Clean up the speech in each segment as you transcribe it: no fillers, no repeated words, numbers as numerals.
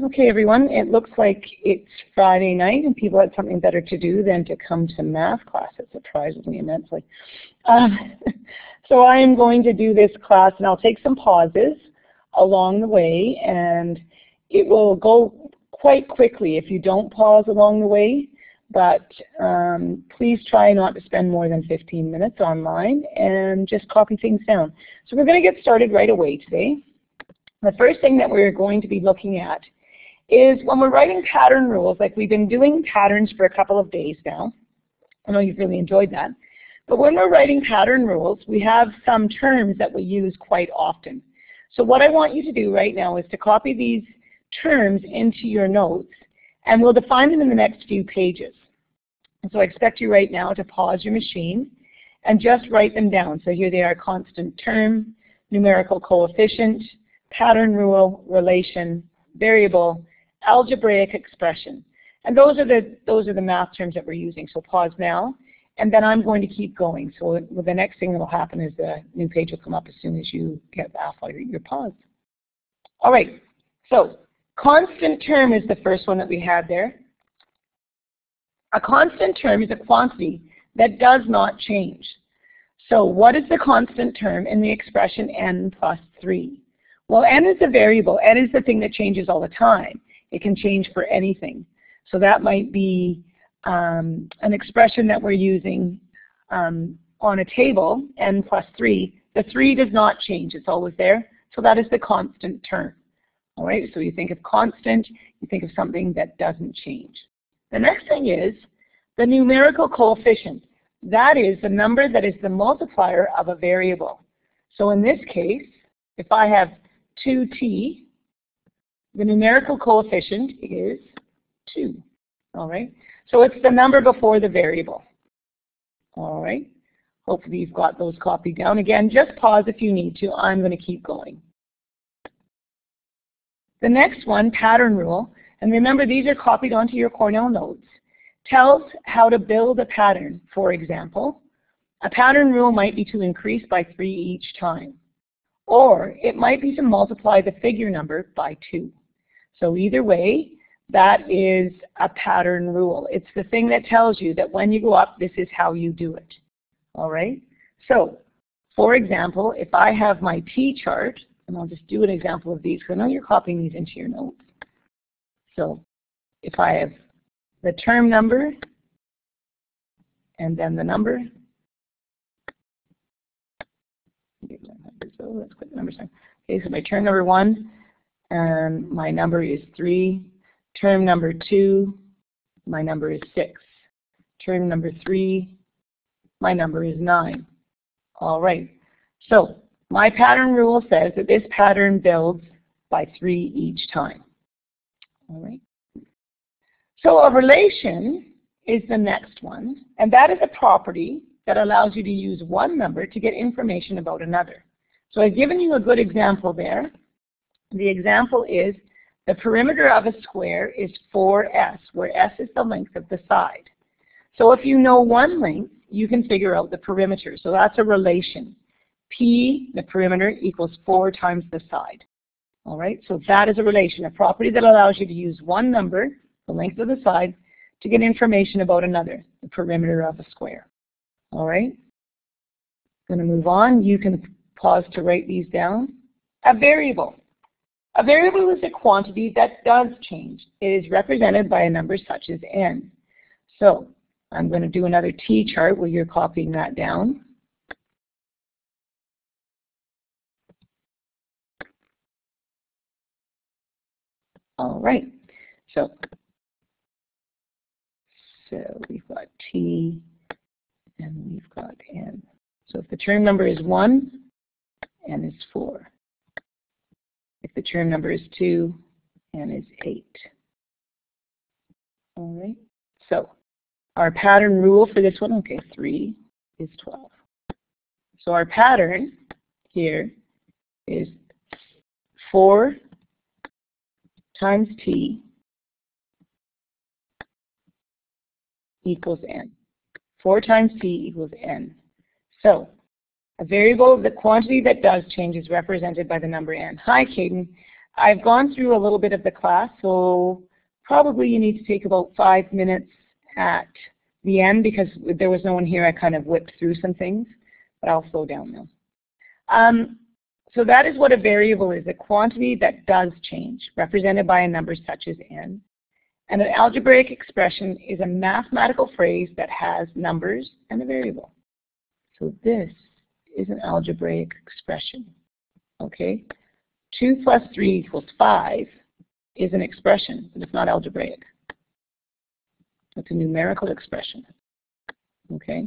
Okay, everyone, it looks like it's Friday night and people had something better to do than to come to math class. It surprises me immensely. So I am going to do this class, and I'll take some pauses along the way, and it will go quite quickly if you don't pause along the way, but please try not to spend more than 15 minutes online and just copy things down. So we're going to get started right away today. The first thing that we're going to be looking at is when we're writing pattern rules, like we've been doing patterns for a couple of days now. I know you've really enjoyed that. But when we're writing pattern rules, we have some terms that we use quite often. So what I want you to do right now is to copy these terms into your notes, and we'll define them in the next few pages. And so I expect you right now to pause your machine and just write them down. So here they are: constant term, numerical coefficient, pattern rule, relation, variable, algebraic expression. And those are the math terms that we're using. So pause now, and then I'm going to keep going. So the next thing that will happen is the new page will come up as soon as you get off your pause. All right, so constant term is the first one that we had there. A constant term is a quantity that does not change. So what is the constant term in the expression n plus 3? Well, n is a variable. N is the thing that changes all the time. It can change for anything. So that might be an expression that we're using on a table, n plus 3. The 3 does not change. It's always there. So that is the constant term. All right, so you think of constant, you think of something that doesn't change. The next thing is the numerical coefficient. That is the number that is the multiplier of a variable. So in this case, if I have 2t, the numerical coefficient is 2. All right, so it's the number before the variable. All right, hopefully you've got those copied down. Again, just pause if you need to. I'm going to keep going. The next one, pattern rule, and remember these are copied onto your Cornell notes, tells how to build a pattern. For example, a pattern rule might be to increase by 3 each time, or it might be to multiply the figure number by 2. So either way, that is a pattern rule. It's the thing that tells you that when you go up, this is how you do it. All right? So, for example, if I have my T chart, and I'll just do an example of these, because I know you're copying these into your notes. So if I have the term number, and then the number, so let's put the number sign. Okay, so my term number 1, and my number is 3. Term number 2, my number is 6. Term number 3, my number is 9. All right, so my pattern rule says that this pattern builds by 3 each time. All right. So a relation is the next one, and that is a property that allows you to use one number to get information about another. So I've given you a good example there. The example is the perimeter of a square is 4s, where s is the length of the side. So if you know one length, you can figure out the perimeter. So that's a relation. P, the perimeter, equals 4 times the side. All right, so that is a relation, a property that allows you to use one number, the length of the side, to get information about another, the perimeter of a square. All right, going to move on. You can pause to write these down. A variable. A variable is a quantity that does change. It is represented by a number such as n. So I'm going to do another T chart where you're copying that down. All right, so we've got T and we've got n. So if the term number is 1, n is 4. If the term number is 2, n is 8. All right, so our pattern rule for this one, okay, 3 is 12. So our pattern here is 4 times t equals n. 4 times t equals n. So a variable, the quantity that does change, is represented by the number n. Hi, Caden. I've gone through a little bit of the class, so probably you need to take about 5 minutes at the end because there was no one here. I kind of whipped through some things, but I'll slow down now. So that is what a variable is, a quantity that does change, represented by a number such as n. And an algebraic expression is a mathematical phrase that has numbers and a variable. So this is an algebraic expression, okay? 2 plus 3 equals 5 is an expression, but it's not algebraic. It's a numerical expression, okay?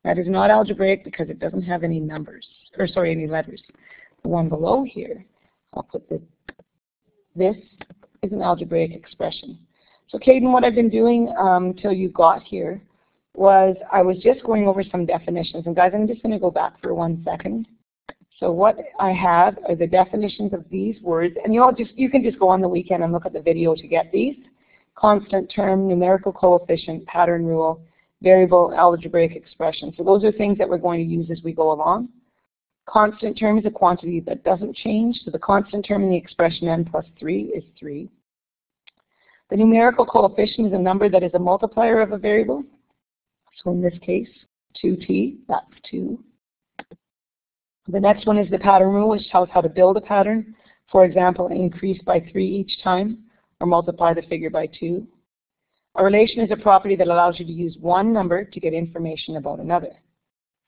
That is not algebraic because it doesn't have any numbers, or sorry, any letters. The one below here, I'll put this is an algebraic expression. So Caden, what I've been doing till you got here was I was just going over some definitions. And guys, I'm just going to go back for 1 second. So what I have are the definitions of these words, and you can just go on the weekend and look at the video to get these. Constant term, numerical coefficient, pattern rule, variable, algebraic expression. So those are things that we're going to use as we go along. Constant term is a quantity that doesn't change. So the constant term in the expression n plus 3 is 3. The numerical coefficient is a number that is a multiplier of a variable. So in this case, 2t, that's 2. The next one is the pattern rule, which tells how to build a pattern. For example, increase by 3 each time, or multiply the figure by 2. A relation is a property that allows you to use one number to get information about another.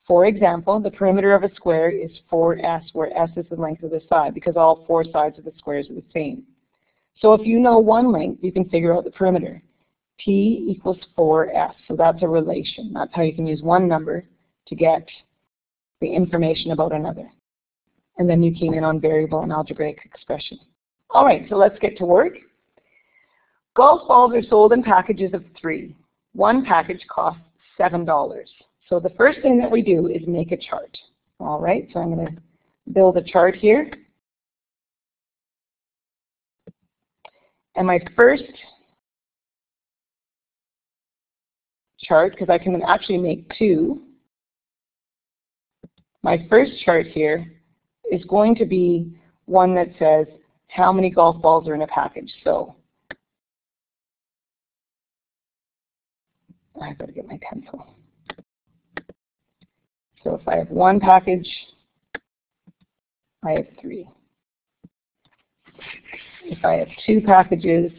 For example, the perimeter of a square is 4s, where s is the length of the side, because all 4 sides of the squares are the same. So if you know one length, you can figure out the perimeter. P equals 4s, so that's a relation. That's how you can use one number to get the information about another. And then you came in on variable and algebraic expression. All right, so let's get to work. Golf balls are sold in packages of 3. One package costs $7. So the first thing that we do is make a chart. All right, so I'm going to build a chart here. And my first chart, because I can actually make 2, my first chart here is going to be one that says how many golf balls are in a package. So I've got to get my pencil. So if I have one package, I have 3. If I have 2 packages,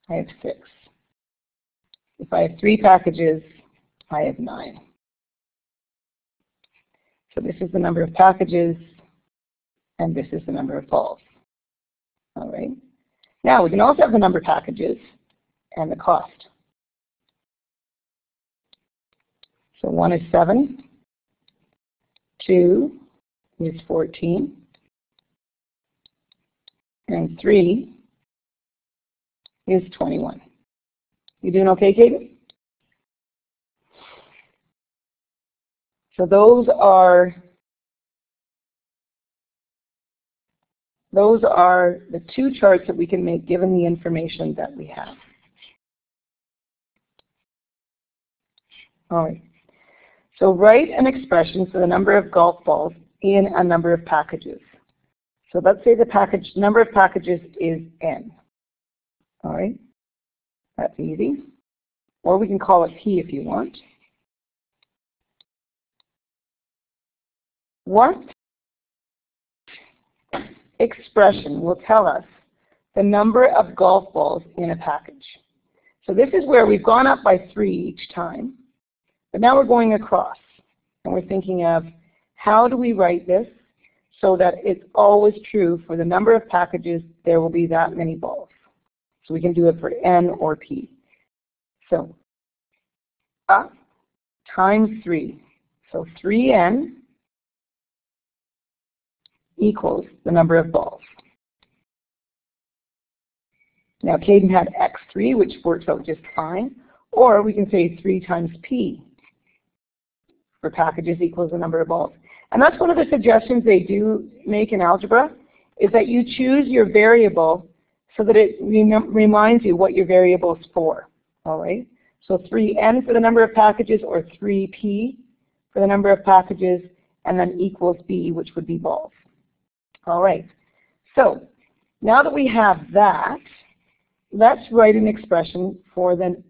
I have 6. If I have 3 packages, I have 9. So this is the number of packages, and this is the number of balls. All right. Now we can also have the number of packages and the cost. So 1 is 7, 2 is 14, and 3 is 21. You doing okay, Katie? So those are the 2 charts that we can make given the information that we have. All right. So write an expression for the number of golf balls in a number of packages. So let's say the number of packages is n. All right. That's easy. Or we can call it p if you want. What expression will tell us the number of golf balls in a package? So this is where we've gone up by 3 each time, but now we're going across, and we're thinking of how do we write this so that it's always true for the number of packages there will be that many balls. So we can do it for n or p. So up times 3. So 3n equals the number of balls. Now Caden had x3, which works out just fine, or we can say 3 times p for packages equals the number of balls. And that's one of the suggestions they do make in algebra, is that you choose your variable so that it reminds you what your variable is for. All right? So 3n for the number of packages, or 3p for the number of packages, and then equals B, which would be balls. All right. So now that we have that, let's write an expression for the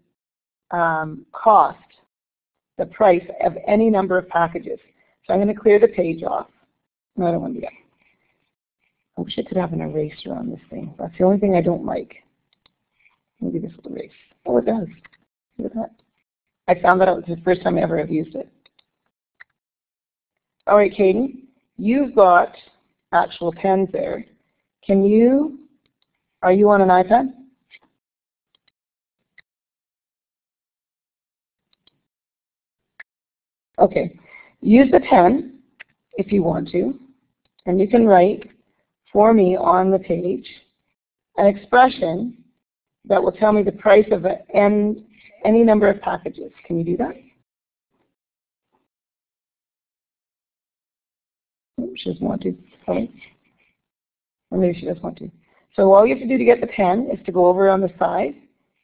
cost, the price of any number of packages. So I'm going to clear the page off. No, I don't want to do that. I wish I could have an eraser on this thing. That's the only thing I don't like. Maybe this will erase. Oh, it does. Look at that. I found that out. It's the first time I ever have used it. All right, Caden, you've got actual pens there. Are you on an iPad? Okay. Use the pen if you want to, and you can write for me on the page an expression that will tell me the price of any number of packages. Can you do that? Oh, she doesn't want to. Sorry. Or maybe she does want to. So all you have to do to get the pen is to go over on the side.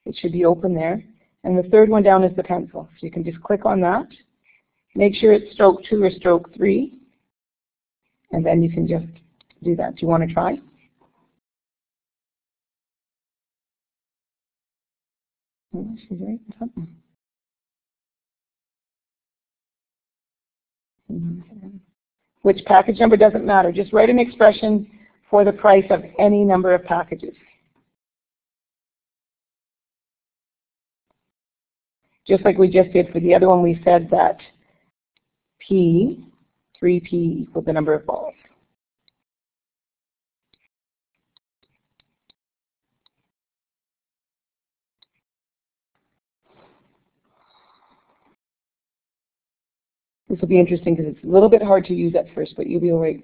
It should be open there. And the third one down is the pencil. So you can just click on that. Make sure it's stroke 2 or stroke 3. And then you can just do that. Do you want to try? Oh, she's right. Something. Which package number doesn't matter. Just write an expression for the price of any number of packages. Just like we just did for the other one, we said that P, 3P equals the number of balls. This will be interesting because it's a little bit hard to use at first, but you'll be all right.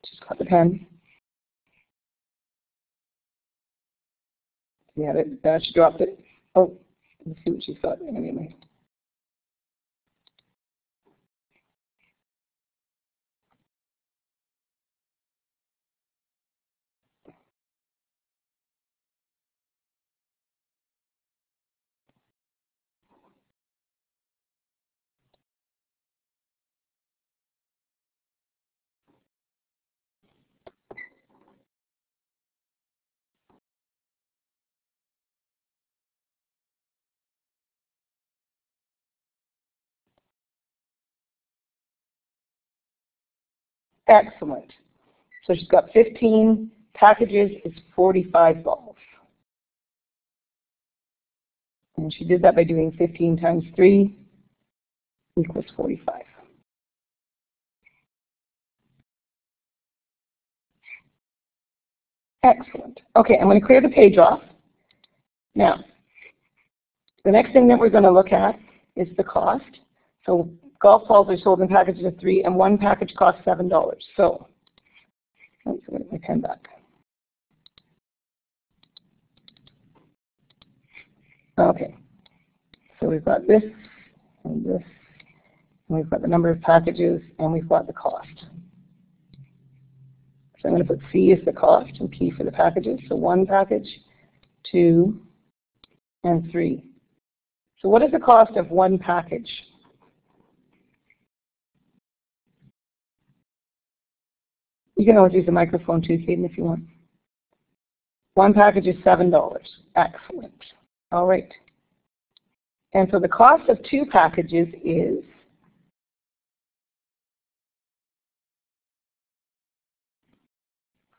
Just got the pen. Yeah, she dropped it. Oh, let's see what she's got anyway. Excellent. So she's got 15 packages, it's 45 balls. And she did that by doing 15 times 3 equals 45. Excellent. Okay, I'm going to clear the page off. Now, the next thing that we're going to look at is the cost. So golf balls are sold in packages of 3, and one package costs $7. So, let's get my pen back. Okay, so we've got this, and this, and we've got the number of packages, and we've got the cost. So I'm going to put C as the cost and P for the packages. So 1 package, 2, and 3. So what is the cost of 1 package? You can always use the microphone too, Caden, if you want. 1 package is $7. Excellent. All right. And so the cost of 2 packages is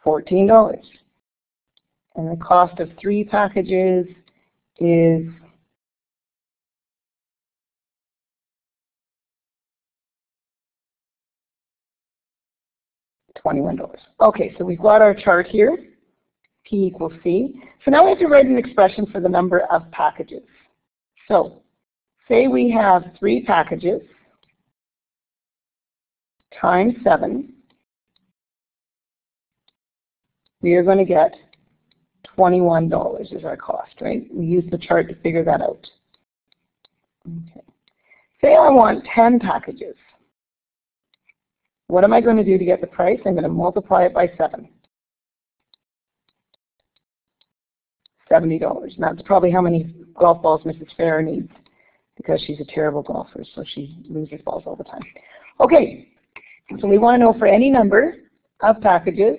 $14. And the cost of 3 packages is $21. Okay, so we've got our chart here, P equals C. So now we have to write an expression for the number of packages. So say we have 3 packages times 7. We are going to get $21 is our cost, right? We use the chart to figure that out. Okay. Say I want 10 packages. What am I going to do to get the price? I'm going to multiply it by 7. $70. And that's probably how many golf balls Mrs. Farrer needs. because she's a terrible golfer, so she loses balls all the time. Okay, so we want to know for any number of packages,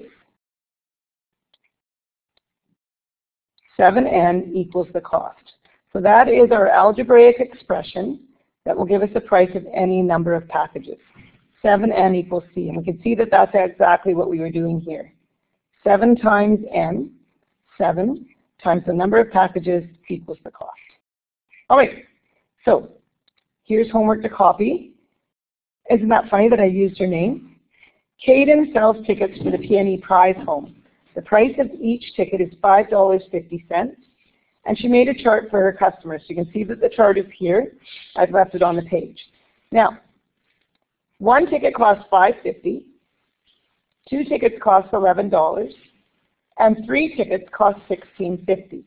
7n equals the cost. So that is our algebraic expression that will give us the price of any number of packages. 7n equals c, and we can see that that's exactly what we were doing here. 7 times n, 7 times the number of packages equals the cost. All right, so here's homework to copy. Isn't that funny that I used her name? Caden sells tickets for the PNE prize home. The price of each ticket is $5.50, and she made a chart for her customers. So you can see that the chart is here. I've left it on the page. Now, one ticket costs $5.50, 2 tickets cost $11, and 3 tickets cost $16.50.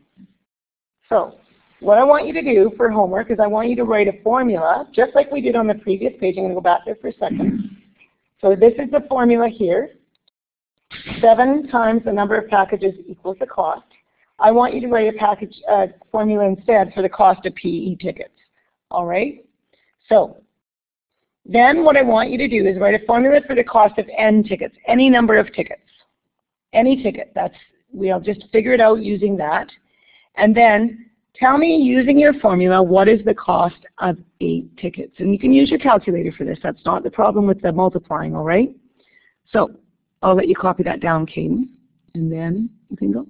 So what I want you to do for homework is I want you to write a formula, just like we did on the previous page. I'm going to go back there for a second. So this is the formula here. 7 times the number of packages equals the cost. I want you to write a formula instead for the cost of PE tickets. All right? So then what I want you to do is write a formula for the cost of n tickets, any number of tickets. Any ticket. We'll just figure it out using that. And then tell me, using your formula, what is the cost of 8 tickets? And you can use your calculator for this. That's not the problem with the multiplying, all right? So I'll let you copy that down, Caden, and then you can go.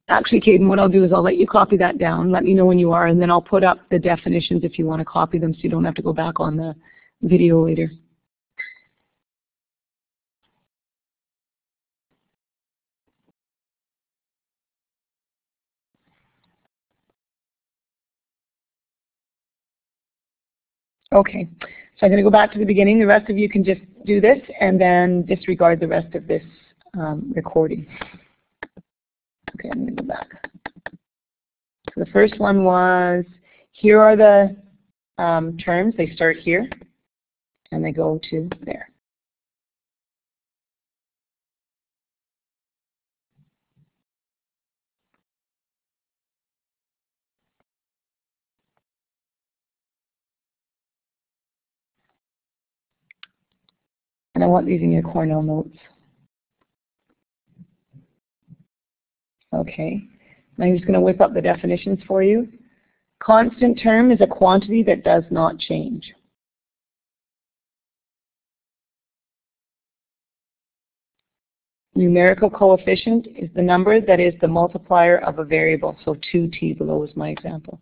Actually, Caden, what I'll do is I'll let you copy that down. Let me know when you are, and then I'll put up the definitions if you want to copy them so you don't have to go back on the video later. Okay, so I'm going to go back to the beginning. The rest of you can just do this and then disregard the rest of this recording. Okay, I'm going to go back. So the first one was, here are the terms. They start here and they go to there. And I want these in your Cornell notes. Okay, now I'm just going to whip up the definitions for you. Constant term is a quantity that does not change. Numerical coefficient is the number that is the multiplier of a variable. So 2t below is my example.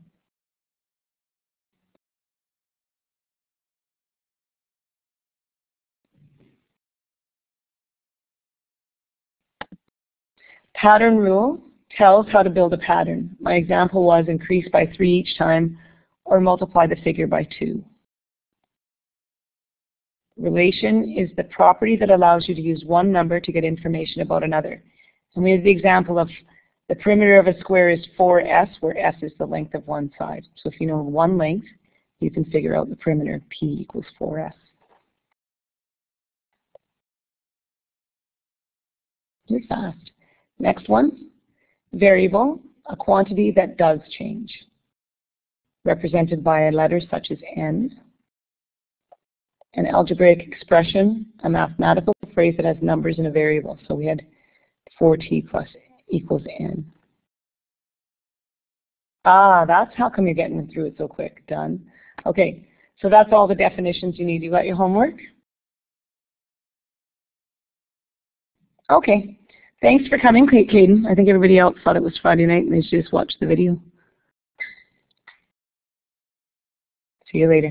Pattern rule tells how to build a pattern. My example was increase by 3 each time or multiply the figure by 2. Relation is the property that allows you to use one number to get information about another. And we have the example of the perimeter of a square is 4s, where s is the length of one side. So if you know one length, you can figure out the perimeter, p equals 4s. You're fast. Next one, variable, a quantity that does change, represented by a letter such as n. An algebraic expression, a mathematical phrase that has numbers in a variable. So we had 4t plus equals n. Ah, that's how come you're getting through it so quick. Done. Okay, so that's all the definitions you need. You got your homework? Okay. Thanks for coming, Caden. I think everybody else thought it was Friday night and they should just watch the video. See you later.